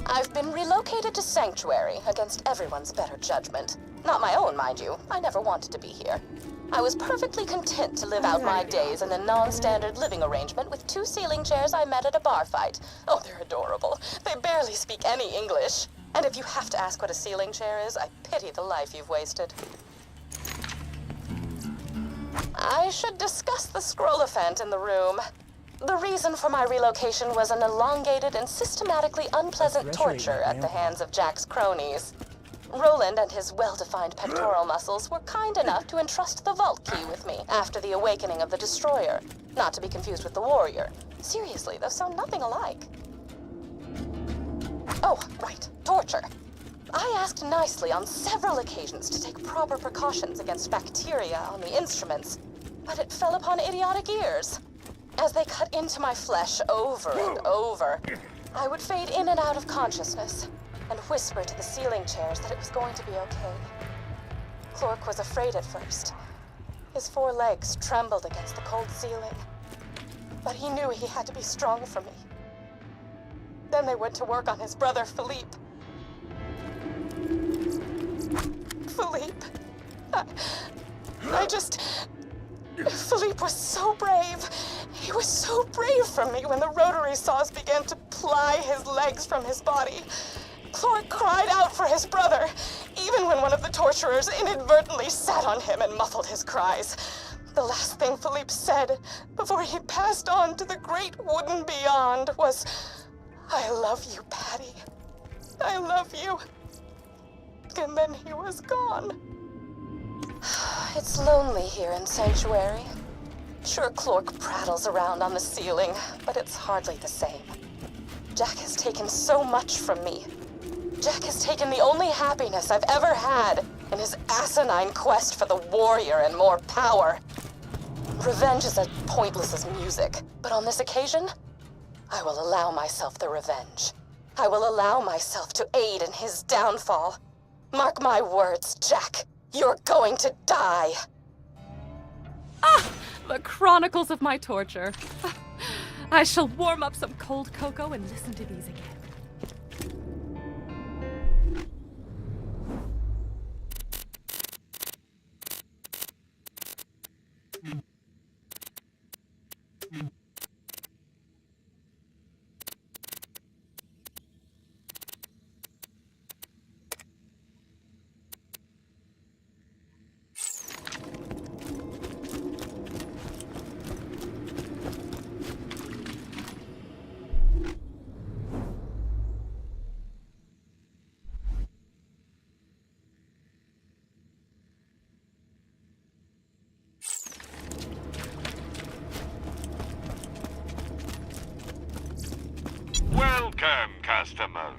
I've been relocated to Sanctuary against everyone's better judgment. Not my own, mind you. I never wanted to be here. I was perfectly content to live out my days in a non-standard living arrangement with 2 ceiling chairs I met at a bar fight. Oh, they're adorable. They barely speak any English. And if you have to ask what a ceiling chair is, I pity the life you've wasted. I should discuss the scroll-ophant in the room. The reason for my relocation was an elongated and systematically unpleasant torture at the hands of Jack's cronies. Roland and his well-defined pectoral muscles were kind enough to entrust the vault key with me after the awakening of the Destroyer, not to be confused with the Warrior. Seriously, those sound nothing alike. Oh, right, torture. I asked nicely on several occasions to take proper precautions against bacteria on the instruments, but it fell upon idiotic ears. As they cut into my flesh over and over, I would fade in and out of consciousness and whisper to the ceiling chairs that it was going to be okay. Clork was afraid at first. His 4 legs trembled against the cold ceiling, but he knew he had to be strong for me. Then they went to work on his brother, Philippe. Philippe. Philippe was so brave. He was so brave for me when the rotary saws began to ply his legs from his body. Clork cried out for his brother, even when one of the torturers inadvertently sat on him and muffled his cries. The last thing Philippe said before he passed on to the great wooden beyond was, "I love you, Patty. I love you." And then he was gone. It's lonely here in Sanctuary. Sure, Clork prattles around on the ceiling, but it's hardly the same. Jack has taken so much from me. Jack has taken the only happiness I've ever had in his asinine quest for the Warrior and more power. Revenge is as pointless as music, but on this occasion, I will allow myself the revenge. I will allow myself to aid in his downfall. Mark my words, Jack. You're going to die. Ah! The chronicles of my torture. I shall warm up some cold cocoa and listen to these again. Welcome, customer.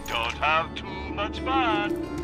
Don't have too much fun.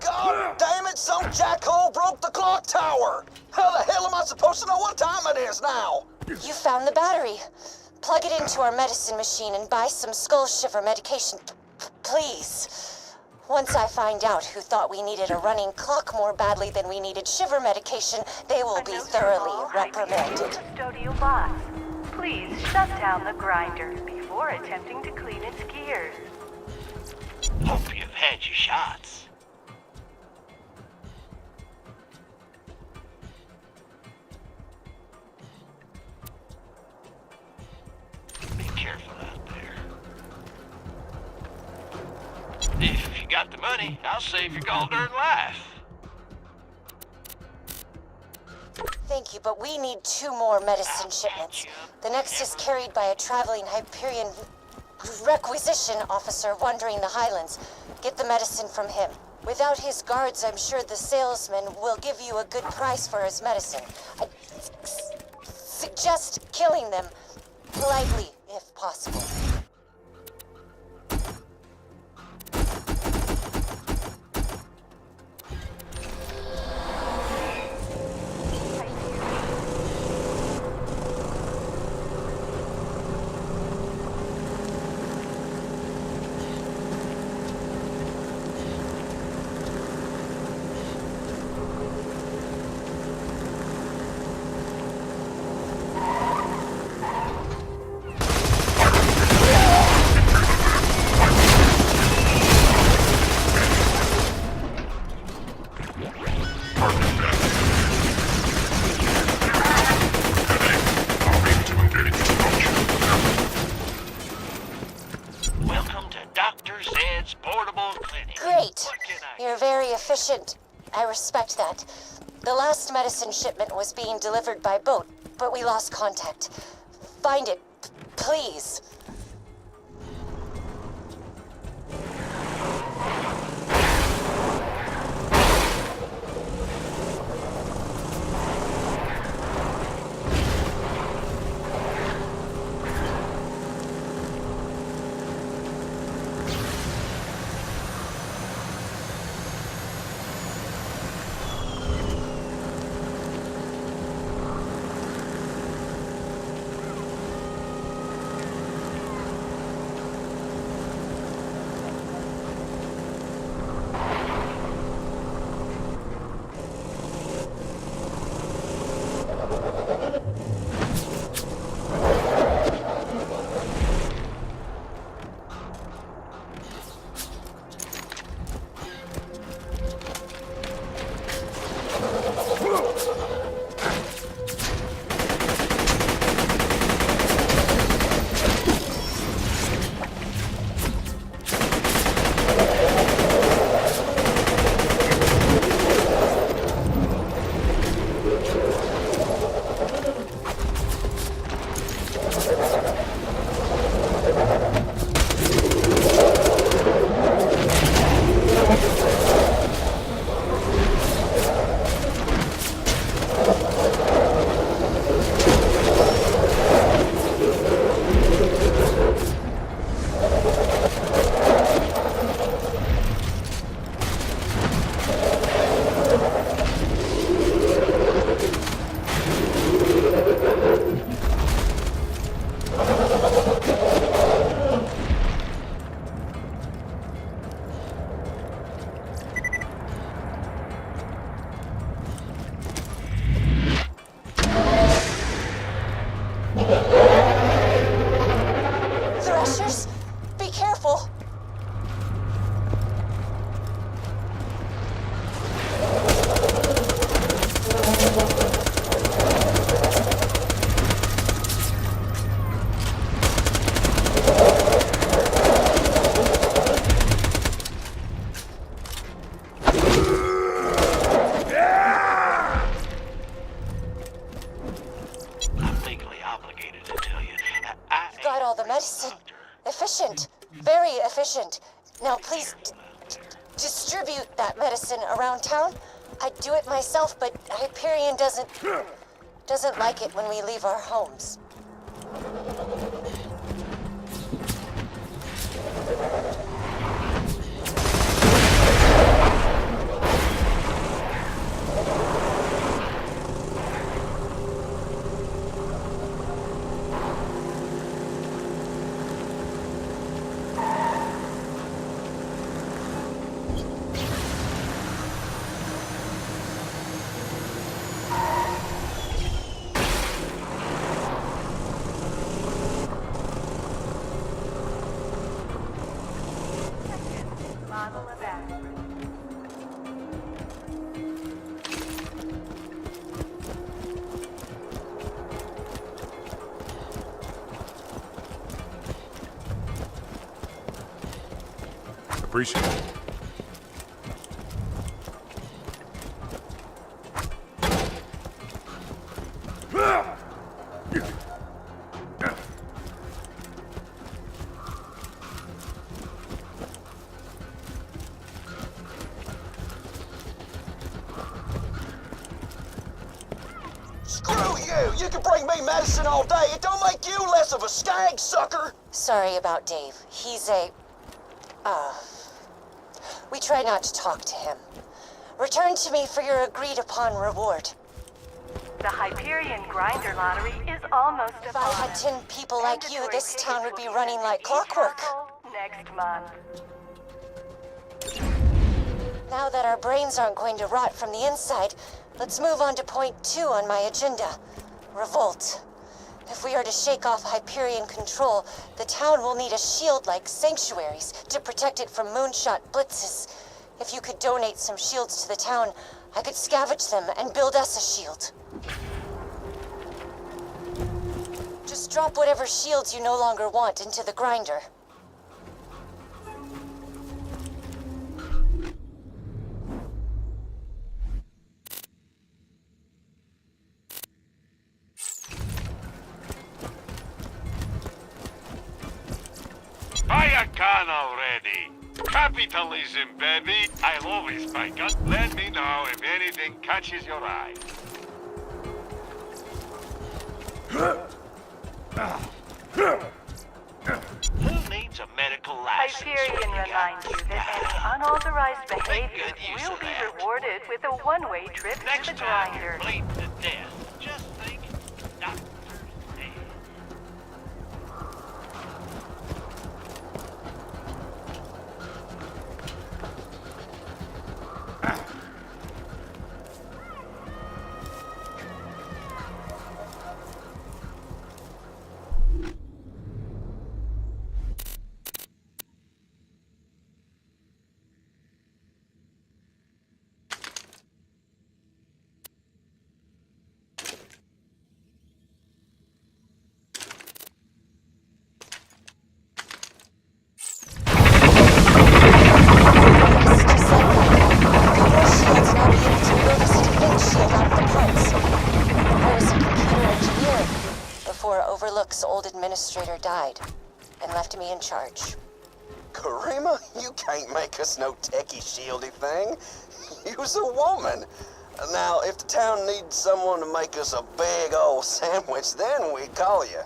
God damn it, some jackhole broke the clock tower! How the hell am I supposed to know what time it is now? You found the battery. Plug it into our medicine machine and buy some skull shiver medication. Please. Once I find out who thought we needed a running clock more badly than we needed shiver medication, they will be thoroughly reprimanded. Custodial boss, please shut down the grinder before attempting to clean its gears. Hope you've had your shots. Be careful out there. If you got the money, I'll save your gall-darn life. Thank you, but we need 2 more medicine shipments. The next is carried by a traveling Hyperion requisition officer wandering the Highlands. Get the medicine from him. Without his guards, I'm sure the salesman will give you a good price for his medicine. I suggest killing them politely, if possible. Great. You're very efficient. I respect that. The last medicine shipment was being delivered by boat, but we lost contact. Find it, please. Very efficient. Now please distribute that medicine around town. I'd do it myself, but Hyperion doesn't like it when we leave our homes. Model of aspirin. Appreciate it. Screw you! You can bring me medicine all day. It don't make you less of a skag, sucker! Sorry about Dave. He's we try not to talk to him. Return to me for your agreed-upon reward. The Hyperion Grinder Lottery is almost If I had 10 people like you, this town would be running like clockwork. Next month. Now that our brains aren't going to rot from the inside, let's move on to point 2 on my agenda. Revolt. If we are to shake off Hyperion control, the town will need a shield like sanctuaries to protect it from moonshot blitzes. If you could donate some shields to the town, I could scavenge them and build us a shield. Just drop whatever shields you no longer want into the grinder. Buy a gun already. Capitalism, baby. I'll always buy guns. Let me know if anything catches your eye. Who needs a medical license? Hyperion reminds you that any unauthorized behavior good use will of be that. rewarded with a one-way trip to Next the time you're grinder. bleeding to death, just think Doctor's dead. Overlook's old administrator died and left me in charge. Karima, you can't make us no techie shieldy thing. You's a woman. Now, if the town needs someone to make us a big old sandwich, then we call you.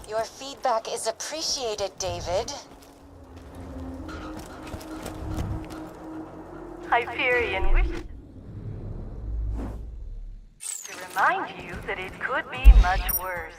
Your feedback is appreciated, David. Hyperion wishes to remind you that it could be much worse.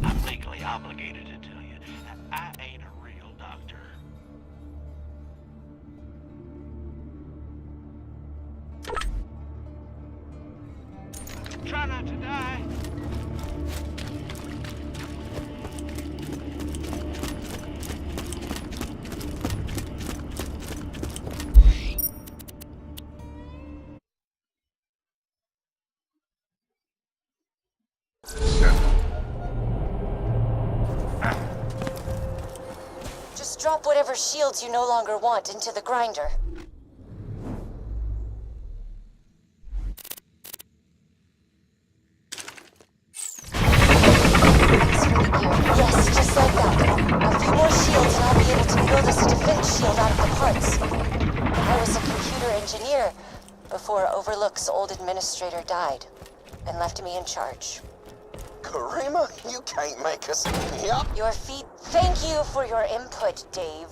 I'm legally obligated to tell you, I ain't a real doctor. Try not to die. Dump whatever shields you no longer want into the grinder. Yes, just like that. A few more shields and I'll be able to build us a defense shield out of the parts. I was a computer engineer before Overlook's old administrator died and left me in charge. Karima, you can't make us... Yup. Your feet. Thank you for your input, Dave.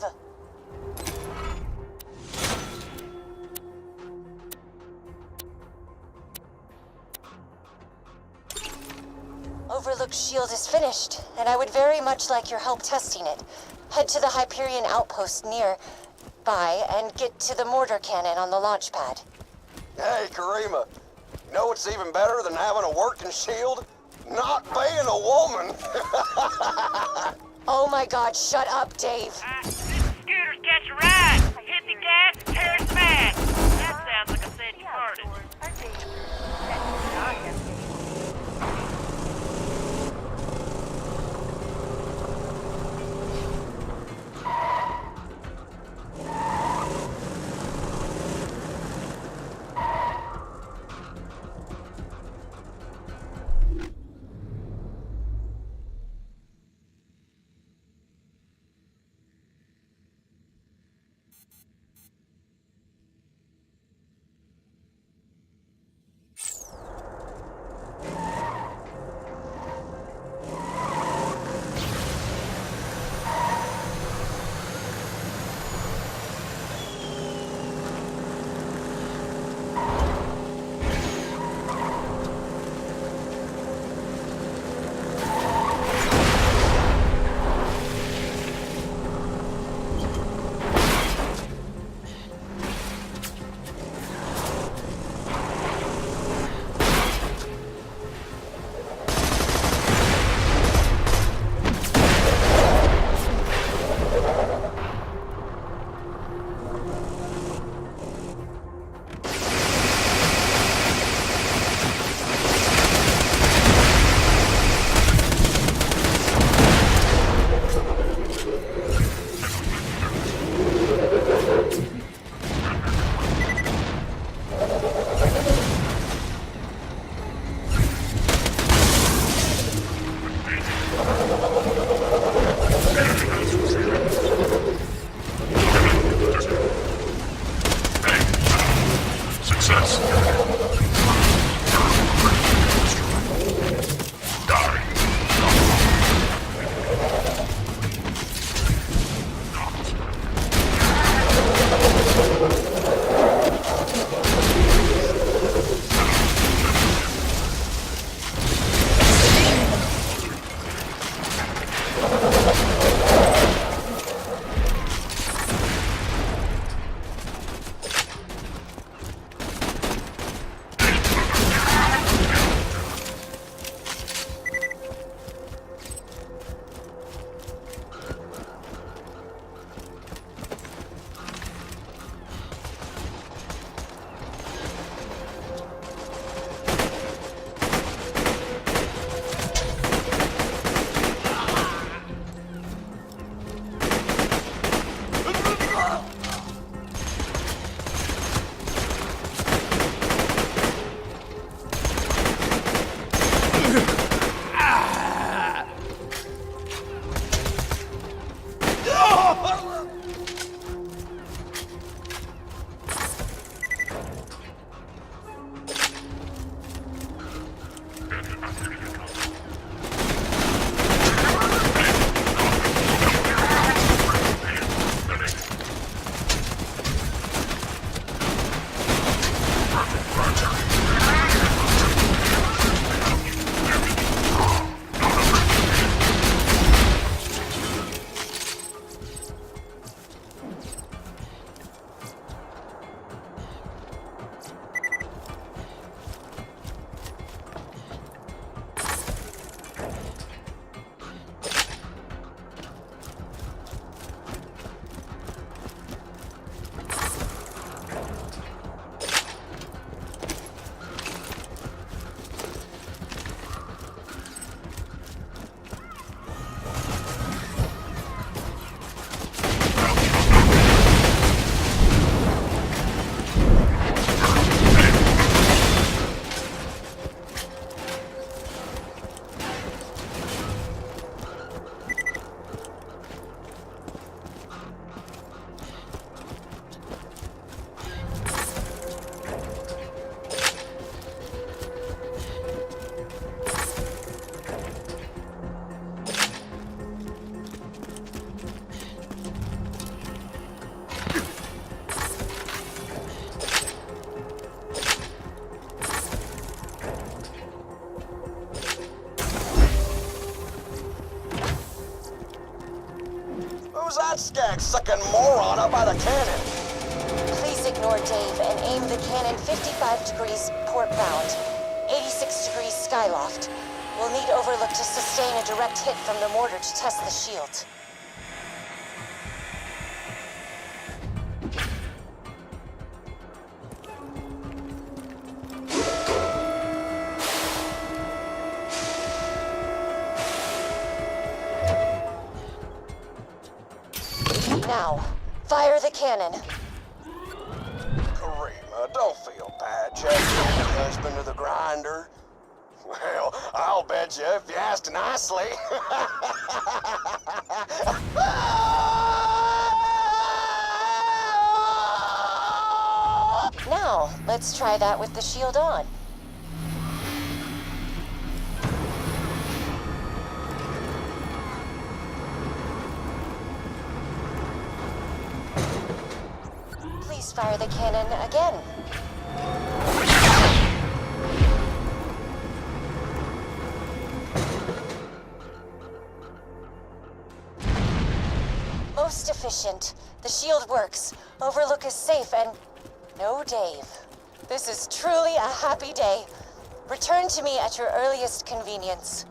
Overlook's shield is finished, and I would very much like your help testing it. Head to the Hyperion outpost nearby and get to the mortar cannon on the launch pad. Hey, Karima, you know what's even better than having a working shield? Not being a woman. Oh my god, shut up, Dave. This is Scooter's Catch a Ride. Hit the gas, tear it back. That sounds like a city party. Are dangerous and do not have any. moron up by the cannon. Please ignore Dave and aim the cannon 55 degrees port bound, 86 degrees skyloft. We'll need Overlook to sustain a direct hit from the mortar to test the shield. Now, fire the cannon. Karima, don't feel bad. Just the husband of the grinder. Well, I'll bet you if you ask nicely. Now, let's try that with the shield on. Please fire the cannon again. Most efficient. The shield works. Overlook is safe and... no Dave. This is truly a happy day. Return to me at your earliest convenience.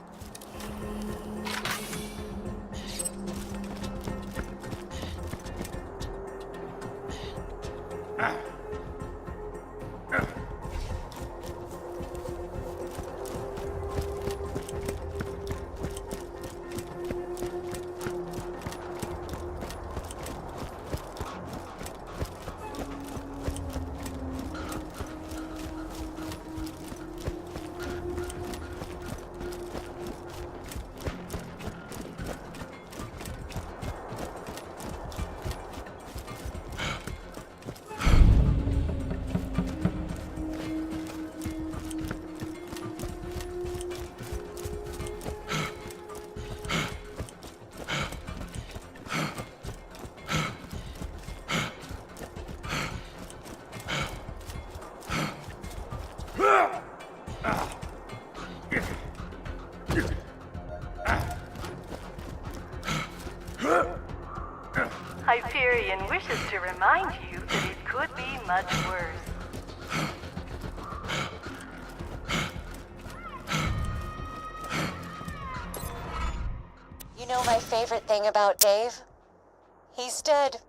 Hyperion wishes to remind you that it could be much worse. You know my favorite thing about Dave? He's dead.